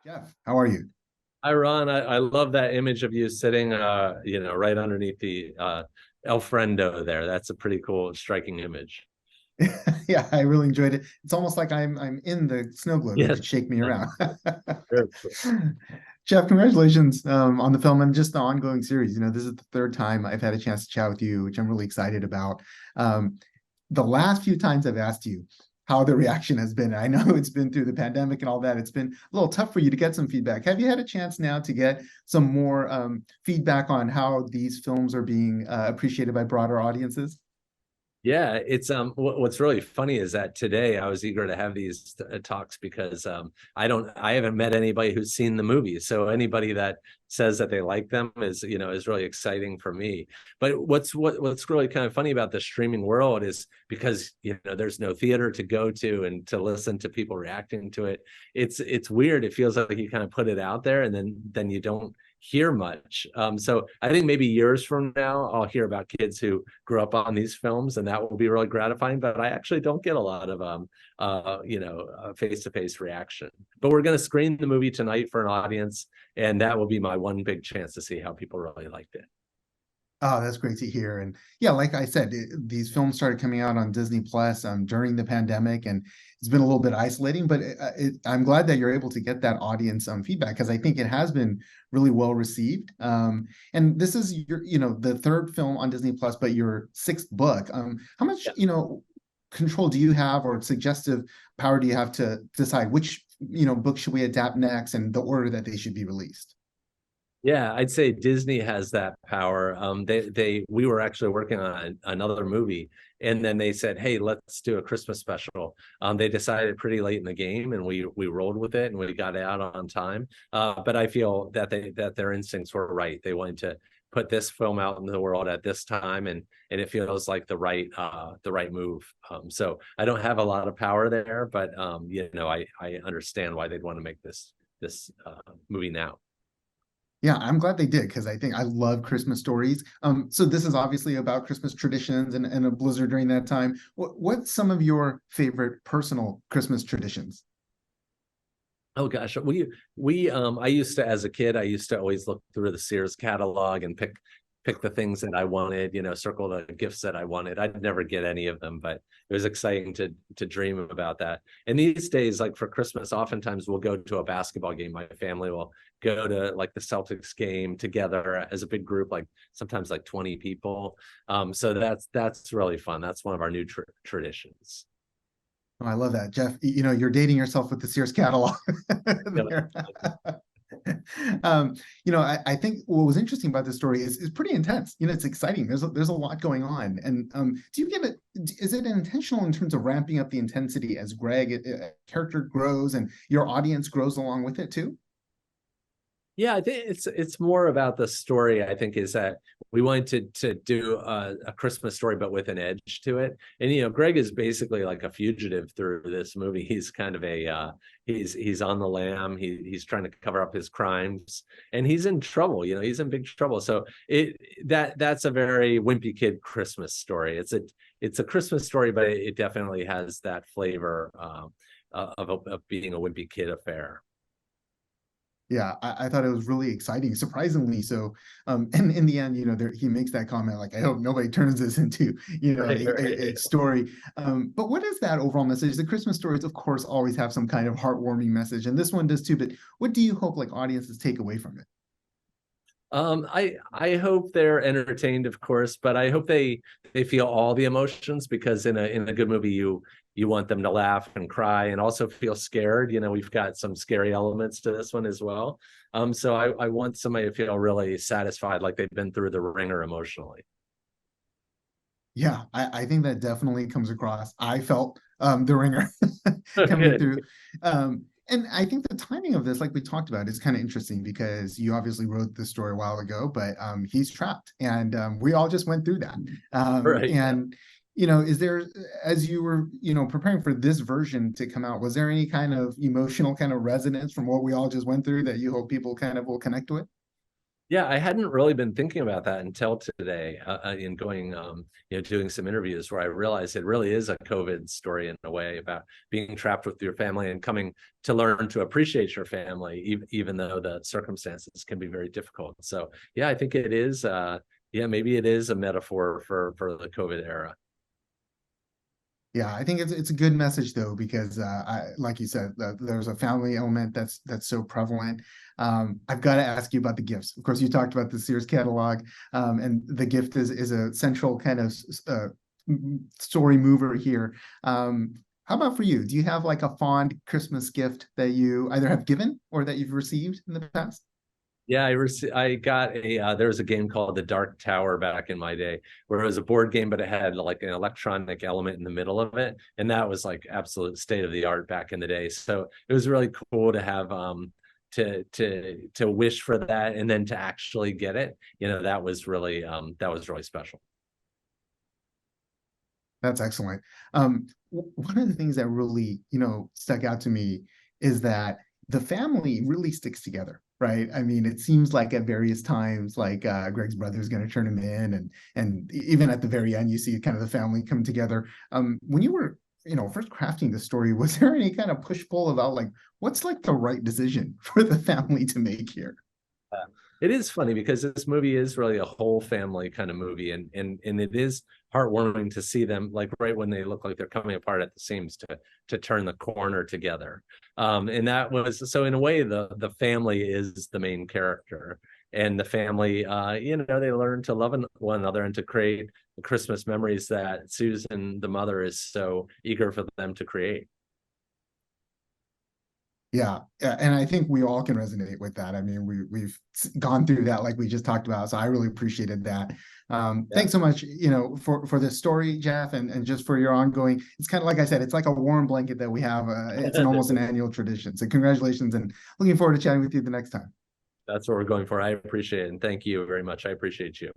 Jeff, how are you? Hi, Ron. I love that image of you sitting, right underneath the El Friendo there. That's a pretty cool, striking image. Yeah, I really enjoyed it. It's almost like I'm in the snow globe. You Yes. could shake me around. Sure. Jeff, congratulations on the film and just the ongoing series. This is the third time I've had a chance to chat with you, which I'm really excited about. Um, the last few times I've asked you how the reaction has been. I know it's been through the pandemic and all that. It's been a little tough for you to get some feedback. Have you had a chance now to get some more feedback on how these films are being appreciated by broader audiences? Yeah, it's what's really funny is that today I was eager to have these talks because I haven't met anybody who's seen the movies. So anybody that says that they like them is really exciting for me. But what's really kind of funny about the streaming world is because there's no theater to go to and to listen to people reacting to it. It's weird. It feels like you kind of put it out there and then you don't hear much. So I think maybe years from now, I'll hear about kids who grew up on these films, and that will be really gratifying. But I actually don't get a lot of face-to-face reaction. But we're going to screen the movie tonight for an audience, and that will be my one big chance to see how people really liked it. Oh, that's great to hear. And yeah, like I said, these films started coming out on Disney Plus during the pandemic, and it's been a little bit isolating. But I'm glad that you're able to get that audience feedback because I think it has been really well received. And this is the third film on Disney Plus, but your sixth book. How much Yeah. control do you have, or suggestive power do you have to decide which book should we adapt next and the order that they should be released? Yeah, I'd say Disney has that power. We were actually working on another movie, and then they said, "Hey, let's do a Christmas special." They decided pretty late in the game, and we rolled with it, and we got it out on time. But I feel that their instincts were right. They wanted to put this film out in the world at this time, and it feels like the right move. So I don't have a lot of power there, but I understand why they'd want to make this movie now. Yeah, I'm glad they did because I think I love Christmas stories. So this is obviously about Christmas traditions and a blizzard during that time. What's some of your favorite personal Christmas traditions? Oh gosh, we I used to, as a kid, I used to always look through the Sears catalog and pick the things that I wanted, circle the gifts that I wanted. I'd never get any of them, but it was exciting to dream about that. And these days, like for Christmas, oftentimes we'll go to a basketball game. My family will go to like the Celtics game together as a big group, like sometimes like 20 people. So that's really fun. That's one of our new traditions. Oh, I love that, Jeff. You're dating yourself with the Sears catalog there. I think what was interesting about this story is pretty intense. It's exciting. There's a lot going on. And do you give it? Is it intentional in terms of ramping up the intensity as character grows and your audience grows along with it too? Yeah, I think it's more about the story. I think is that we wanted to do a Christmas story, but with an edge to it. And Greg is basically like a fugitive through this movie. He's kind of he's on the lam. He's trying to cover up his crimes, and he's in trouble. He's in big trouble. So that's a very Wimpy Kid Christmas story. It's a Christmas story, but it definitely has that flavor of being a Wimpy Kid affair. Yeah, I thought it was really exciting, surprisingly so. And in the end, he makes that comment like, "I hope nobody turns this into, Right, a story." But what is that overall message? The Christmas stories, of course, always have some kind of heartwarming message, and this one does too. But what do you hope like audiences take away from it? I hope they're entertained, of course, but I hope they feel all the emotions because in a good movie you want them to laugh and cry and also feel scared. We've got some scary elements to this one as well. So I want somebody to feel really satisfied, like they've been through the ringer emotionally. Yeah, I think that definitely comes across. I felt the ringer coming Good. through. And I think the timing of this, like we talked about, is kind of interesting because you obviously wrote this story a while ago, but he's trapped, and we all just went through that. Right. And is there, as you were, preparing for this version to come out, was there any kind of emotional kind of resonance from what we all just went through that you hope people kind of will connect with? Yeah, I hadn't really been thinking about that until today, in going, doing some interviews where I realized it really is a COVID story in a way about being trapped with your family and coming to learn to appreciate your family, even though the circumstances can be very difficult. So, yeah, I think it is. Yeah, maybe it is a metaphor for the COVID era. Yeah, I think it's a good message though, because like you said, there's a family element that's so prevalent. I've got to ask you about the gifts. Of course, you talked about the Sears catalog, and the gift is a central kind of story mover here. How about for you? Do you have like a fond Christmas gift that you either have given or that you've received in the past? Yeah, I got a there was a game called The Dark Tower back in my day where it was a board game, but it had like an electronic element in the middle of it. And that was like absolute state of the art back in the day. So it was really cool to have to wish for that and then to actually get it. That was really special. That's excellent. One of the things that really, stuck out to me is that the family really sticks together, right? I mean, it seems like at various times, like Greg's brother is going to turn him in, and even at the very end, you see kind of the family come together. When you were, first crafting the story, was there any kind of push pull about like what's like the right decision for the family to make here? It is funny because this movie is really a whole family kind of movie, and it is heartwarming to see them like right when they look like they're coming apart at the seams to turn the corner together. And that was so in a way the family is the main character, and the family they learn to love one another and to create the Christmas memories that Susan, the mother, is so eager for them to create. Yeah, yeah, and I think we all can resonate with that. I mean, we've gone through that like we just talked about, so I really appreciated that. Yeah. Thanks so much, for this story, Jeff, and just for your ongoing. It's kind of like I said, it's like a warm blanket that we have. It's an almost an annual tradition. So congratulations, and looking forward to chatting with you the next time. That's what we're going for. I appreciate it. And thank you very much. I appreciate you.